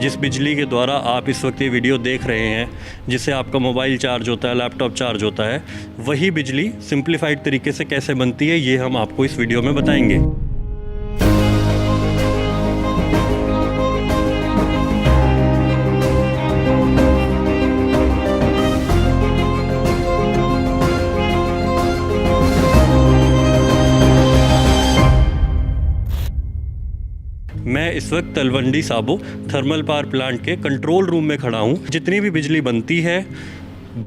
जिस बिजली के द्वारा आप इस वक्त ये वीडियो देख रहे हैं, जिससे आपका मोबाइल चार्ज होता है, लैपटॉप चार्ज होता है, वही बिजली सिंप्लीफाइड तरीके से कैसे बनती है ये हम आपको इस वीडियो में बताएंगे। मैं इस वक्त Talwandi Sabo thermal power plant के कंट्रोल रूम में खड़ा हूँ। जितनी भी बिजली बनती है,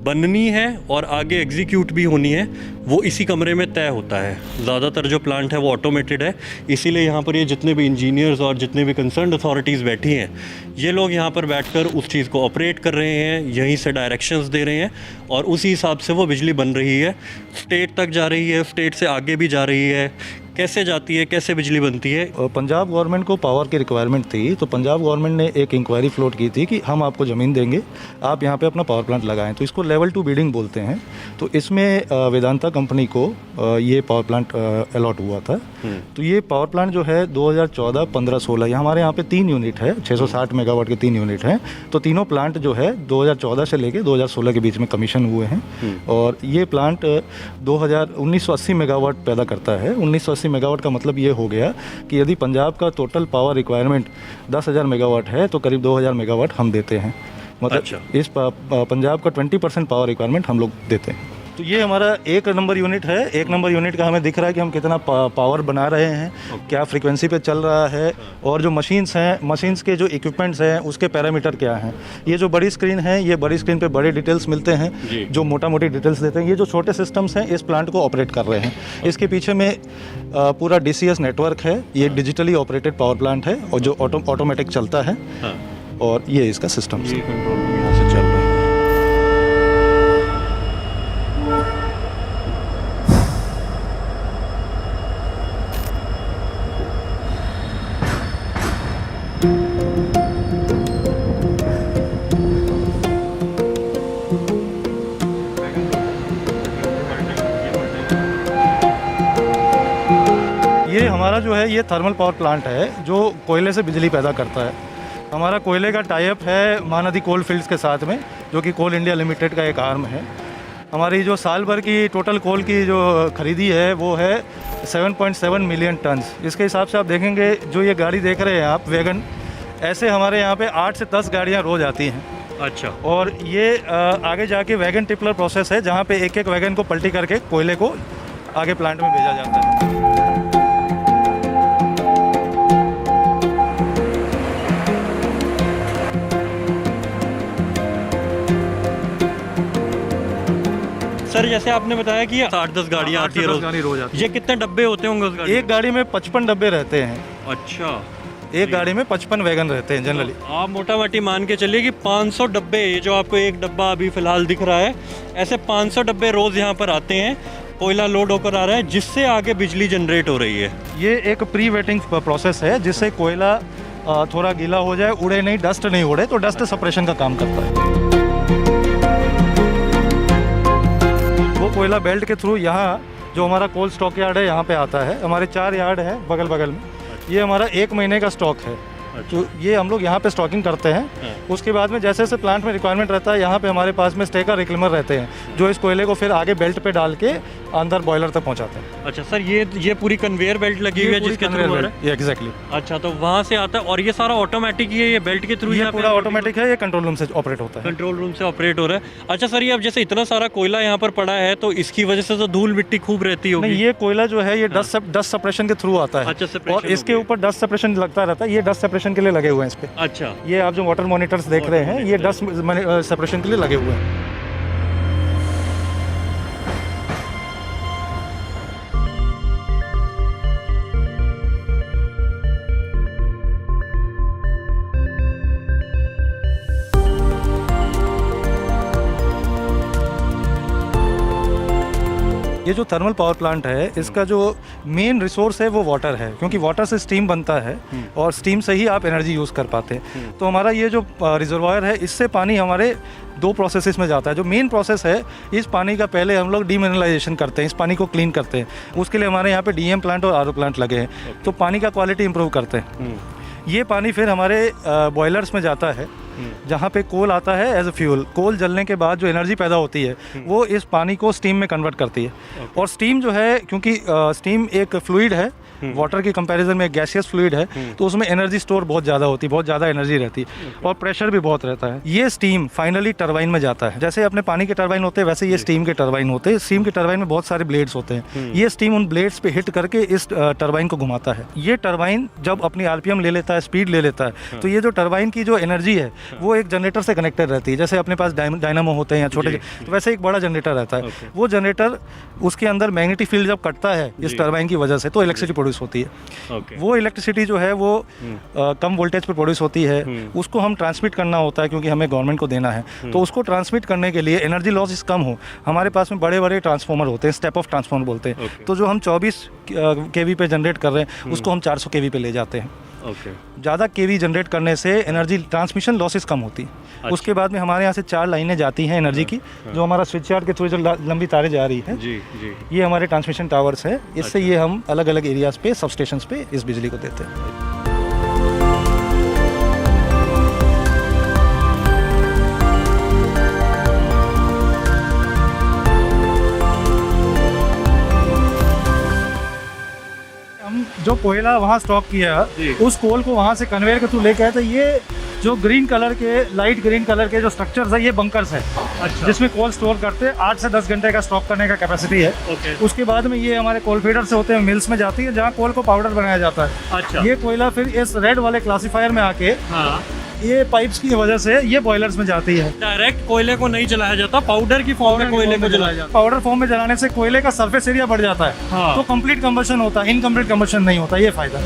बननी है और आगे एग्जीक्यूट भी होनी है, वो इसी कमरे में तय होता है। ज़्यादातर जो प्लांट है वो ऑटोमेटेड है, इसीलिए यहाँ पर ये जितने भी इंजीनियर्स और जितने भी कंसर्न्ड अथॉरिटीज़ बैठी हैं, ये लोग यहाँ पर बैठकर उस चीज़ को ऑपरेट कर रहे हैं, यहीं से डायरेक्शंस दे रहे हैं और उसी हिसाब से वो बिजली बन रही है। स्टेट तक जा रही है, स्टेट से आगे भी जा रही है। कैसे जाती है, कैसे बिजली बनती है? पंजाब गवर्नमेंट को पावर की रिक्वायरमेंट थी, तो पंजाब गवर्नमेंट ने एक इंक्वायरी फ्लोट की थी कि हम आपको ज़मीन देंगे, आप यहाँ पे अपना पावर प्लांट लगाएं। तो इसको लेवल 2 बिडिंग बोलते हैं। तो इसमें वेदांता कंपनी को ये पावर प्लांट अलॉट हुआ था। तो ये पावर प्लांट जो है 2014, 15, 16 हमारे यहाँ पे 3 यूनिट है, 660 मेगावाट के 3 यूनिट हैं। तो तीनों प्लांट जो है 2014 से लेकर 2016 के बीच में कमीशन हुए हैं। और ये प्लांट 1980 मेगावाट पैदा करता है। 1980 मेगावाट का मतलब ये हो गया कि यदि पंजाब का टोटल पावर रिक्वायरमेंट 10,000 मेगावाट है तो करीब 2,000 मेगावाट हम देते हैं। मतलब इस पंजाब का 20% पावर रिक्वायरमेंट हम लोग देते हैं। तो ये हमारा 1 नंबर यूनिट है। 1 नंबर यूनिट का हमें दिख रहा है कि हम कितना पावर बना रहे हैं, क्या फ्रीक्वेंसी पे चल रहा है, और जो मशीन्स हैं, मशीन्स के जो इक्विपमेंट्स हैं उसके पैरामीटर क्या हैं। ये जो बड़ी स्क्रीन है, ये बड़ी स्क्रीन पे बड़े डिटेल्स मिलते हैं जो मोटा मोटी डिटेल्स देते हैं। ये जो छोटे सिस्टम्स हैं इस प्लांट को ऑपरेट कर रहे हैं। इसके पीछे में पूरा DCS नेटवर्क है। ये डिजिटली ऑपरेटेड पावर प्लांट है और जो ऑटोमेटिक चलता है। और ये इसका सिस्टम से चल रहा है। ये हमारा जो है ये थर्मल पावर प्लांट है जो कोयले से बिजली पैदा करता है। हमारा कोयले का टाई अप है महानदी कोल फील्ड्स के साथ में, जो कि कोल इंडिया लिमिटेड का एक आर्म है। हमारी जो साल भर की टोटल कोल की जो खरीदी है वो है 7.7 मिलियन टन्स। इसके हिसाब से आप देखेंगे, जो ये गाड़ी देख रहे हैं आप, वैगन, ऐसे हमारे यहाँ पे 8 से 10 गाड़ियाँ रोज़ आती हैं। अच्छा। और ये आगे जाके वैगन टिपलर प्रोसेस है, जहाँ पे एक एक वैगन को पलटी करके कोयले को आगे प्लांट में भेजा जाता है। सर, जैसे आपने बताया कि 8-10 गाड़ियाँ आती है रोज। ये कितने डब्बे होते होंगे उस गाड़ी? एक गाड़ी में 55 डब्बे रहते हैं। अच्छा। एक गाड़ी में 55 वैगन रहते हैं जनरली। तो आप मोटा मोटी मान के चलिए कि 500 डब्बे, ये जो आपको एक डब्बा अभी फिलहाल दिख रहा है, ऐसे 500 डब्बे रोज यहाँ पर आते हैं, कोयला लोड होकर आ रहा है, जिससे आगे बिजली जनरेट हो रही है। ये एक प्री वेटिंग प्रोसेस है, जिससे कोयला थोड़ा गीला हो जाए, उड़े नहीं, डस्ट नहीं उड़े, तो डस्ट सेपरेशन का काम करता है। वो कोयला बेल्ट के थ्रू यहाँ जो हमारा कोल स्टॉक यार्ड है यहाँ पे आता है। हमारे 4 यार्ड हैं बगल बगल में। ये हमारा 1 महीने का स्टॉक है। तो ये हम लोग यहाँ पे स्टॉकिंग करते हैं। उसके बाद में जैसे जैसे प्लांट में रिक्वायरमेंट रहता है, यहाँ पे हमारे पास में स्टेकर रिक्लेमर रहते हैं, जो इस कोयले को फिर आगे बेल्ट पे डाल के अंदर बॉयलर तक पहुँचाते हैं। अच्छा सर, ये पूरी कन्वेयर बेल्ट लगी हुई है जिसके थ्रू हो रहा है? एग्जैक्टली। अच्छा, तो वहाँ से आता है और ये सारा ऑटोमेटिक ही है, ये बेल्ट के थ्रू? ये पूरा ऑटोमेटिक है, ये कंट्रोल रूम से ऑपरेट होता है। कंट्रोल रूम से ऑपरेट हो रहा है। अच्छा सर, ये अब जैसे इतना सारा कोयला यहाँ पर पड़ा है, तो इसकी वजह से तो धूल मिट्टी खूब रहती होगी? नहीं, ये कोयला जो है ये डस्ट सेपरेशन के थ्रू आता है। अच्छा, और इसके ऊपर डस्ट सेपरेशन लगता रहता है। ये डस्ट सेपरेशन के लिए लगे हुए हैं इस पे। अच्छा। ये आप जो वाटर मॉनिटर्स देख रहे हैं, ये डस्ट सेपरेशन के लिए लगे हुए हैं। ये जो थर्मल पावर प्लांट है, इसका जो मेन रिसोर्स है वो वाटर है, क्योंकि वाटर से स्टीम बनता है और स्टीम से ही आप एनर्जी यूज़ कर पाते हैं। तो हमारा ये जो रिजर्वायर है, इससे पानी हमारे 2 प्रोसेसेस में जाता है। जो मेन प्रोसेस है, इस पानी का पहले हम लोग डीमिनरलाइजेशन करते हैं, इस पानी को क्लीन करते हैं। उसके लिए हमारे यहाँ पे DM प्लांट और RO प्लांट लगे हैं, तो पानी का क्वालिटी इंप्रूव करते हैं। ये पानी फिर हमारे बॉयलर्स में जाता है, जहाँ पे कोल आता है एज अ फ्यूल। कोल जलने के बाद जो एनर्जी पैदा होती है वो इस पानी को स्टीम में कन्वर्ट करती है। और स्टीम जो है, क्योंकि स्टीम एक फ्लूइड है, वाटर की कंपैरिजन में एक गैसियस फ्लूइड है, तो उसमें एनर्जी स्टोर बहुत ज़्यादा होती है, बहुत ज़्यादा एनर्जी रहती है और प्रेशर भी बहुत रहता है। ये स्टीम फाइनली टरबाइन में जाता है। जैसे अपने पानी के टरबाइन होते हैं वैसे ये स्टीम के टरबाइन होते हैं। स्टीम के टरबाइन में बहुत सारे ब्लेड्स होते हैं। ये स्टीम उन ब्लेड्स पे हिट करके इस टरबाइन को घुमाता है। ये टरबाइन जब अपनी आरपीएम ले लेता है, स्पीड ले लेता है, तो ये जो टरबाइन की जो एनर्जी है वो एक जनरेटर से कनेक्टेड रहती है। जैसे अपने पास डायनामो होते हैं या छोटे, तो वैसे एक बड़ा जनरेटर रहता है। वो जनरेटर, उसके अंदर मैग्नेटिक फील्ड जब कटता है इस टरबाइन की वजह से, तो इलेक्ट्रिसिटी प्रोड्यूस होती है। वो इलेक्ट्रिसिटी जो है वो कम वोल्टेज पर प्रोड्यूस होती है। उसको हम ट्रांसमिट करना होता है क्योंकि हमें गवर्नमेंट को देना है। तो उसको ट्रांसमिट करने के लिए एनर्जी लॉस कम हो, हमारे पास में बड़े बड़े ट्रांसफार्मर होते हैं, स्टेप ऑफ ट्रांसफार्मर बोलते हैं। तो जो हम 24 केवी पे जनरेट कर रहे हैं उसको हम 400 केवी पे ले जाते हैं। ज़्यादा केवी जनरेट करने से एनर्जी ट्रांसमिशन लॉसेस कम होती है। अच्छा। उसके बाद में हमारे यहाँ से 4 लाइनें जाती हैं एनर्जी की, जो हमारा स्विच यार्ड के थ्रू जो लंबी तारें जा रही है, जी, ये हमारे ट्रांसमिशन टावर्स है। इससे ये हम अलग अलग एरियाज़ पे, सब स्टेशंस पे इस बिजली को देते हैं। जो कोयला वहाँ स्टॉक किया, उस कोल को वहाँ से कन्वेयर के थ्रू लेके आए। तो ये जो ग्रीन कलर के, लाइट ग्रीन कलर के जो स्ट्रक्चर्स है, ये बंकर्स है। अच्छा। जिसमें कोल स्टोर करते हैं। 8 से 10 घंटे का स्टॉक करने का कैपेसिटी है। उसके बाद में ये हमारे कोल फीडर से होते हैं, मिल्स में जाती है जहाँ कोल को पाउडर बनाया जाता है। अच्छा। ये कोयला फिर इस रेड वाले क्लासीफायर में आके, ये पाइप्स की वजह से ये बॉयलर्स में जाती है। डायरेक्ट कोयले को नहीं जलाया जाता, पाउडर की फॉर्म में कोयले को जलाया जाता है। पाउडर फॉर्म में जलाने से कोयले का सरफेस एरिया बढ़ जाता है। हाँ। तो कंप्लीट कंबशन होता है, इनकम्प्लीट कंबशन नहीं होता। ये फायदा।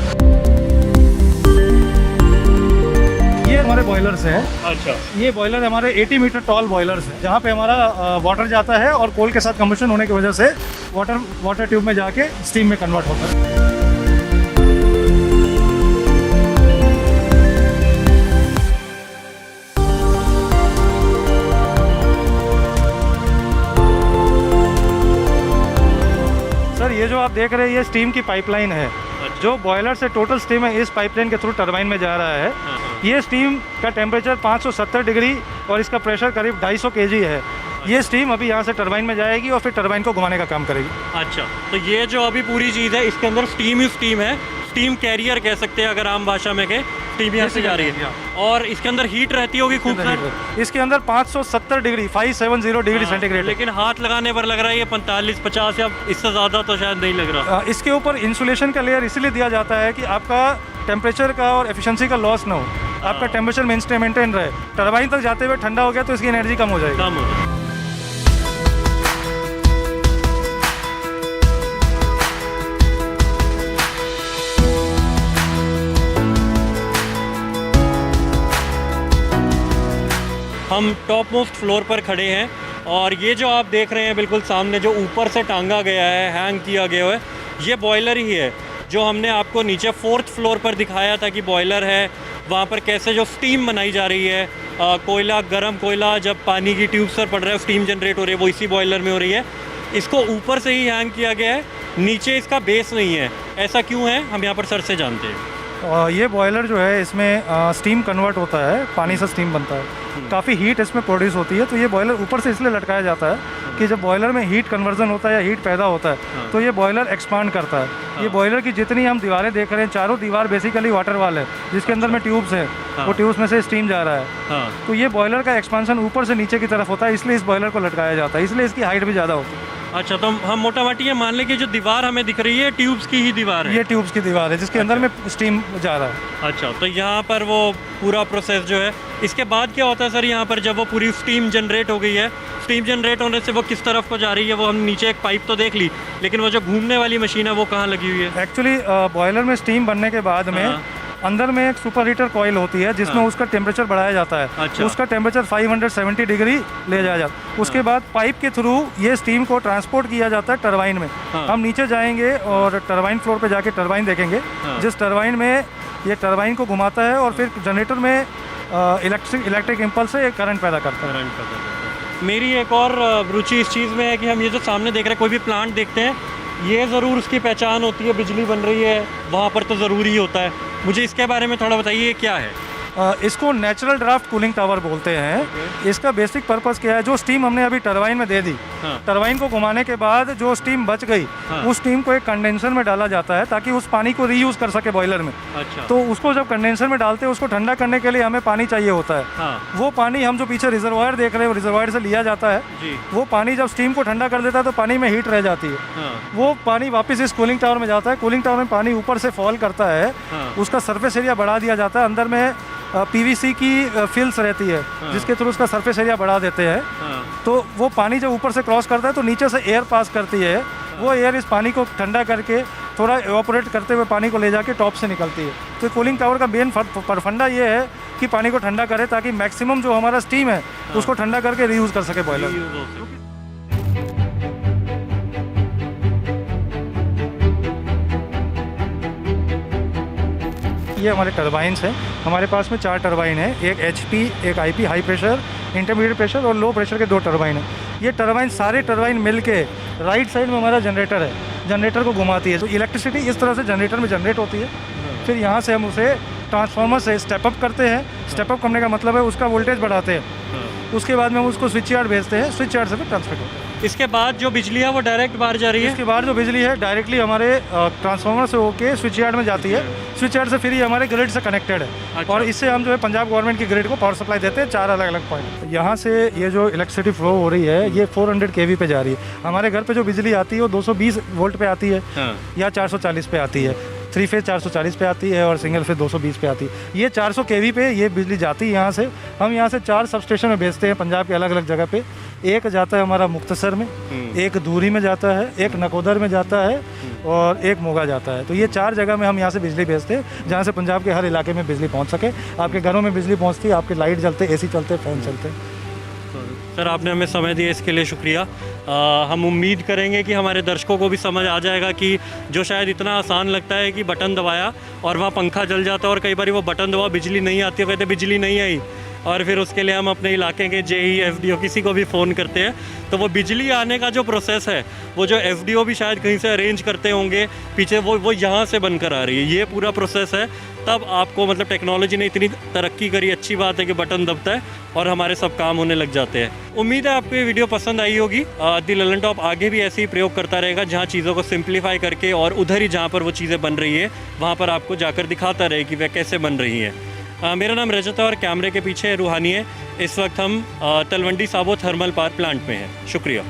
ये हमारे बॉयलर्स हैं। अच्छा। ये बॉयलर हमारे 80 मीटर टॉल बॉयलर्स हैं, जहाँ पे हमारा वाटर जाता है और कोल के साथ कंबशन होने की वजह से वाटर ट्यूब में जाके स्टीम में कन्वर्ट होता है। सर, ये जो आप देख रहे हैं ये स्टीम की पाइपलाइन है। जो बॉयलर से टोटल स्टीम है इस पाइपलाइन के थ्रू टरबाइन में जा रहा है। ये स्टीम का टेम्परेचर 570 डिग्री और इसका प्रेशर करीब 250 kg है। ये स्टीम अभी यहाँ से टरबाइन में जाएगी और फिर टरबाइन को घुमाने का काम करेगी। अच्छा, तो ये जो अभी पूरी चीज़ है इसके अंदर स्टीम ही स्टीम है। स्टीम कैरियर कह सकते हैं अगर आम भाषा में कहें। स्टीम यहाँ से जा रही है और इसके अंदर हीट रहती होगी खूब सारी। इसके अंदर 570 डिग्री 570 डिग्री सेंटीग्रेड। लेकिन हाथ लगाने पर लग रहा है ये 45-50 या इससे ज़्यादा तो शायद नहीं लग रहा। इसके ऊपर इंसुलेशन का लेयर इसलिए दिया जाता है कि आपका टेम्परेचर का और एफिशिएंसी का लॉस ना हो, आपका टेम्परेचर मेंटेन रहे। टरबाइन तक जाते हुए ठंडा हो गया तो इसकी एनर्जी कम हो जाएगी। हम टॉप मोस्ट फ्लोर पर खड़े हैं और ये जो आप देख रहे हैं बिल्कुल सामने जो ऊपर से टांगा गया है, हैंग किया गया है, ये बॉयलर ही है जो हमने आपको नीचे 4th फ्लोर पर दिखाया था कि बॉयलर है। वहाँ पर कैसे जो स्टीम बनाई जा रही है, कोयला, गर्म कोयला जब पानी की ट्यूब्स पर पड़ रहा है, स्टीम जनरेट हो रही है, वो इसी बॉयलर में हो रही है। इसको ऊपर से ही हैंग किया गया है, नीचे इसका बेस नहीं है। ऐसा क्यों है, हम यहाँ पर सर से जानते हैं। ये बॉयलर जो है इसमें स्टीम कन्वर्ट होता है, पानी से स्टीम बनता है, काफ़ी हीट इसमें प्रोड्यूस होती है। तो ये बॉयलर ऊपर से इसलिए लटकाया जाता है कि जब बॉयलर में हीट कन्वर्जन होता है या हीट पैदा होता है तो ये बॉयलर एक्सपांड करता है। ये बॉयलर की जितनी हम दीवारें देख रहे हैं, चारों दीवार बेसिकली वाटर वाल है जिसके अंदर में ट्यूब्स हैं। वो ट्यूब्स में से स्टीम जा रहा है। तो ये बॉयलर का एक्सपांशन ऊपर से नीचे की तरफ होता है, इसलिए इस बॉयलर को लटकाया जाता है, इसलिए इसकी हाइट भी ज़्यादा होती है। अच्छा, तो हम मोटा मोटी ये मान लें कि जो दीवार हमें दिख रही है ट्यूब्स की ही दीवार है। ये ट्यूब्स की दीवार है जिसके अंदर में स्टीम जा रहा है। अच्छा, तो यहाँ पर वो पूरा प्रोसेस जो है, इसके बाद क्या होता है सर यहाँ पर जब वो पूरी स्टीम जनरेट हो गई है, स्टीम जनरेट होने से वो किस तरफ को जा रही है? वो हम नीचे एक पाइप तो देख ली, लेकिन वो जो घूमने वाली मशीन है वो कहाँ लगी हुई है? एक्चुअली बॉयलर में स्टीम बनने के बाद में अंदर में एक सुपर हीटर कॉइल होती है जिसमें उसका टेम्परेचर बढ़ाया जाता है। अच्छा। उसका टेम्परेचर 570 डिग्री ले जाया जाता है। उसके बाद पाइप के थ्रू ये स्टीम को ट्रांसपोर्ट किया जाता है टरबाइन में। हम नीचे जाएंगे और टरबाइन फ्लोर पे जाके टरबाइन देखेंगे, जिस टरबाइन में ये टरबाइन को घुमाता है और फिर जनरेटर में इलेक्ट्रिक इम्पल्स से करंट पैदा करता है। मेरी एक और रुचि इस चीज़ में है कि हम ये जो सामने देख रहे हैं, कोई भी प्लांट देखते हैं, ये ज़रूर उसकी पहचान होती है, बिजली बन रही है वहाँ पर तो ज़रूरी होता है, मुझे इसके बारे में थोड़ा बताइए, ये क्या है? इसको नेचुरल ड्राफ्ट कूलिंग टावर बोलते हैं। इसका बेसिक पर्पस क्या है, जो स्टीम हमने अभी टरबाइन में दे दी, हाँ। टरबाइन को घुमाने के बाद जो स्टीम बच गई, हाँ। उस स्टीम को एक कंडेंसर में डाला जाता है ताकि उस पानी को रीयूज़ कर सके बॉयलर में। अच्छा। तो उसको जब कंडेंसर में डालते हैं, उसको ठंडा करने के लिए हमें पानी चाहिए होता है। हाँ। वो पानी हम जो पीछे रिजर्वायर देख रहे हैं, वो रिजर्वायर से लिया जाता है। जी। वो पानी जब स्टीम को ठंडा कर देता है तो पानी में हीट रह जाती है। हाँ। वो पानी वापस इस कूलिंग टावर में जाता है। कूलिंग टावर में पानी ऊपर से फॉल करता है। हाँ। उसका सरफेस एरिया बढ़ा दिया जाता है। अंदर में पीवीसी की फिल्स रहती है, जिसके थ्रू उसका सरफेस एरिया बढ़ा देते हैं। हाँ। तो वो पानी जब ऊपर से क्रॉस करता है तो नीचे से एयर पास करती है। वो एयर इस पानी को ठंडा करके थोड़ा एवापोरेट करते हुए पानी को ले जाके टॉप से निकलती है। तो कूलिंग टावर का मेन फंडा ये है कि पानी को ठंडा करे ताकि मैक्सिमम जो हमारा स्टीम है उसको ठंडा करके रीयूज़ कर सके बॉयलर। ये हमारे टरबाइन्स हैं। हमारे पास में 4 टरबाइन है, एक HP, एक IP high pressure, intermediate pressure और लो प्रेशर के 2 टरबाइन है। ये टरबाइन सारे टरबाइन मिल के राइट साइड में हमारा जनरेटर है, जनरेटर को घुमाती है। तो इलेक्ट्रिसिटी इस तरह से जनरेटर में जनरेट होती है। फिर यहाँ से हम उसे ट्रांसफार्मर से स्टेप अप करते हैं। स्टेप अप करने का मतलब है उसका वोल्टेज बढ़ाते हैं। उसके बाद में हम उसको स्विच यार्ड भेजते हैं, स्विच यार्ड से फिर ट्रांसफर करते हैं। इसके बाद जो बिजली है वो डायरेक्ट बाहर जा रही है? इसके बाद जो बिजली है डायरेक्टली हमारे ट्रांसफार्मर से होके स्विच यार्ड में जाती है। स्विच यार्ड से फिर ये हमारे ग्रिड से कनेक्टेड है। अच्छा। और इससे हम जो है पंजाब गवर्नमेंट की ग्रिड को पावर सप्लाई देते हैं 4 अलग अलग पॉइंट। यहाँ से ये जो इलेक्ट्रिसिटी फ्लो हो रही है ये 400 kV पे जा रही है। हमारे घर पे जो बिजली आती है वो 220 वोल्ट पे आती है। हाँ। या 440 पे आती है। 3 फेज 440 पे आती है और सिंगल फेज 220 पे आती है। ये 400 kV पे ये बिजली जाती है। यहाँ से हम यहाँ से 4 सब स्टेशन में भेजते हैं पंजाब के अलग अलग जगह पे। एक जाता है हमारा मुक्तसर में, एक दूरी में जाता है, एक नकोदर में जाता है और एक मोगा जाता है। तो ये 4 जगह में हम यहाँ से बिजली भेजते हैं जहाँ से पंजाब के हर इलाके में बिजली पहुँच सके। आपके घरों में बिजली पहुँचती है, आपके लाइट जलते, AC चलते, फैन चलते। सर आपने हमें समय दिया इसके लिए शुक्रिया। हम उम्मीद करेंगे कि हमारे दर्शकों को भी समझ आ जाएगा कि जो शायद इतना आसान लगता है कि बटन दबाया और वहाँ पंखा जल जाता है और कई बार वो बटन दबाओ बिजली नहीं आती है, कहते बिजली नहीं आई और फिर उसके लिए हम अपने इलाके के JE FDO किसी को भी फ़ोन करते हैं। तो वो बिजली आने का जो प्रोसेस है वो जो FDO भी शायद कहीं से अरेंज करते होंगे पीछे, वो यहाँ से बनकर आ रही है। ये पूरा प्रोसेस है, तब आपको मतलब टेक्नोलॉजी ने इतनी तरक्की करी। अच्छी बात है कि बटन दबता है और हमारे सब काम होने लग जाते हैं। उम्मीद है आपको ये वीडियो पसंद आई होगी। दी ललन टॉप आगे भी ऐसे ही प्रयोग करता रहेगा जहाँ चीज़ों को सिंप्लीफाई करके और उधर ही जहाँ पर वो चीज़ें बन रही है वहाँ पर आपको जाकर दिखाता रहे कि वह कैसे बन रही हैं। मेरा नाम रजत है और कैमरे के पीछे रूहानी है। इस वक्त हम Talwandi Sabo thermal power plant में हैं। शुक्रिया।